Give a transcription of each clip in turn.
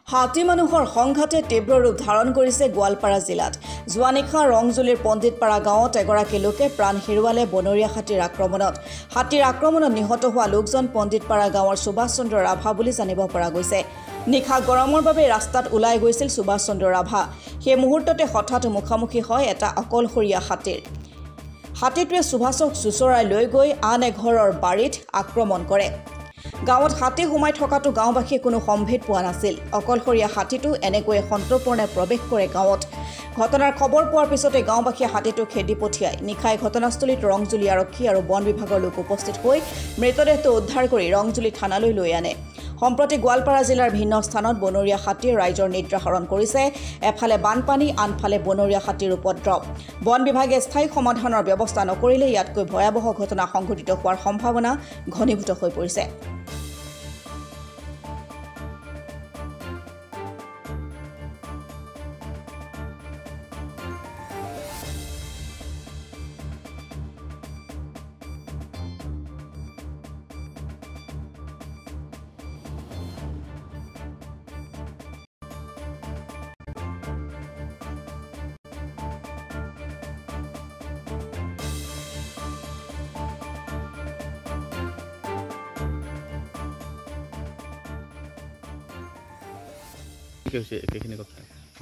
হাতী মানুহৰ সংঘাতে তীব্ৰ ৰূপ ধাৰণ কৰিছে গোৱালপাৰা জিলাত। যোৱা নিশা ৰংজুলিৰ পণ্ডিতপাৰা গাঁৱত এগৰাকী লোকে প্ৰাণ হেৰুৱালে বনৰীয়া হাতীৰ আক্ৰমণত। হাতীৰ আক্ৰমণত নিহত হোৱা লোকজন পণ্ডিতপাৰা গাঁৱৰ সুভাষ চন্দ্ৰ ৰাভা বুলি জানিব পৰা গৈছে। নিশা গৰমৰ বাবে ৰাস্তাত ওলাই গৈছিল সুভাষ চন্দ্ৰ ৰাভা। সেই মুহূৰ্ততে হঠাৎ মুখামুখি হয় এটা অকলশৰীয়া হাতীৰ। হাতীটোৱে সুভাষক চুচৰাই লৈ গৈ আন এঘৰৰ বাৰীত আক্ৰমণ কৰে। গাঁৱত হাতী সোমাই থকাটো গাঁওবাসীয়ে কোনো সম্ভেদ পোৱা নাছিল। অকলশৰীয়া হাতীটো এনেকৈয়ে সন্তৰ্পণে প্ৰৱেশ কৰে গাঁৱত। ঘটনাৰ খবৰ পোৱাৰ পিছতে গাঁওবাসীয়ে হাতীটো খেদি পঠিয়ায়। নিশাই ঘটনাস্থলীত ৰংজুলি আৰক্ষী আৰু বন বিভাগৰ লোক উপস্থিত হৈ মৃতদেহটো উদ্ধাৰ কৰি ৰংজুলি থানালৈ লৈ আনে। সম্প্ৰতি গোৱালপাৰা জিলাৰ ভিন্ন স্থানত বনৰীয়া হাতীয়ে ৰাইজৰ নিদ্ৰা হৰণ কৰিছে। এফালে বানপানী, আনফালে বনৰীয়া হাতীৰ উপদ্ৰৱ। বন বিভাগে স্থায়ী সমাধানৰ ব্যৱস্থা নকৰিলে ইয়াতকৈ ভয়াৱহ ঘটনা সংঘটিত হোৱাৰ সম্ভাৱনা ঘনীভূত হৈ পৰিছে।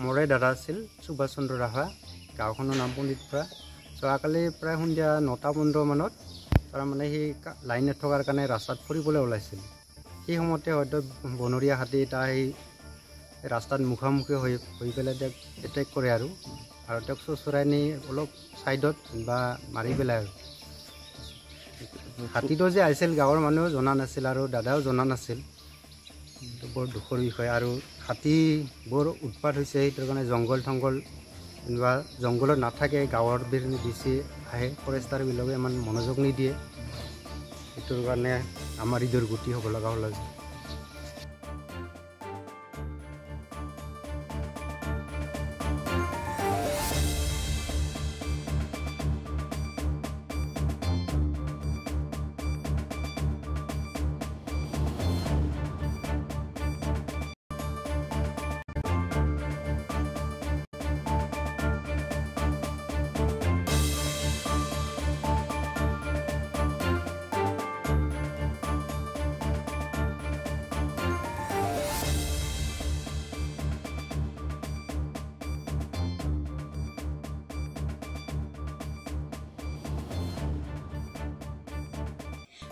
মোৰে দাদা আছিল সুভাষ চন্দ্ৰ ৰাভা। গাঁওখনৰ নাম পণ্ডিতপাৰা। যোৱাকালি প্ৰায় সন্ধিয়া 9:15 মানত তাৰমানে সি লাইনত থকাৰ কাৰণে ৰাস্তাত ফুৰিবলৈ ওলাইছিল। সেই সময়তে হয়তো বনৰীয়া হাতী এটা সেই ৰাস্তাত মুখামুখি হৈ পেলাই তেওঁক এটেক কৰে আৰু তেওঁক চুচৰাই নি অলপ ছাইডত বা মাৰি পেলাই আৰু হাতীটো যে আহিছিল গাঁৱৰ মানুহেও জনা নাছিল আৰু দাদাও জনা নাছিল। বৰ দুখৰ বিষয়। আৰু হাতী বৰ উৎপাত হৈছে, সেইটোৰ কাৰণে জংঘল বা জংঘলত নাথাকে, গাঁৱৰ বেছি আহে। ফৰেষ্টাৰবিলাকে ইমান মনোযোগ নিদিয়ে। সেইটোৰ কাৰণে আমাৰ ঈদৰ গতি হ'ব লগা হ'ল।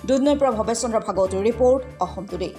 দুধনৈৰ পৰা ভৱেশ চন্দ্ৰ ভাগৱতীৰ ৰিপৰ্ট, অসম টুডে।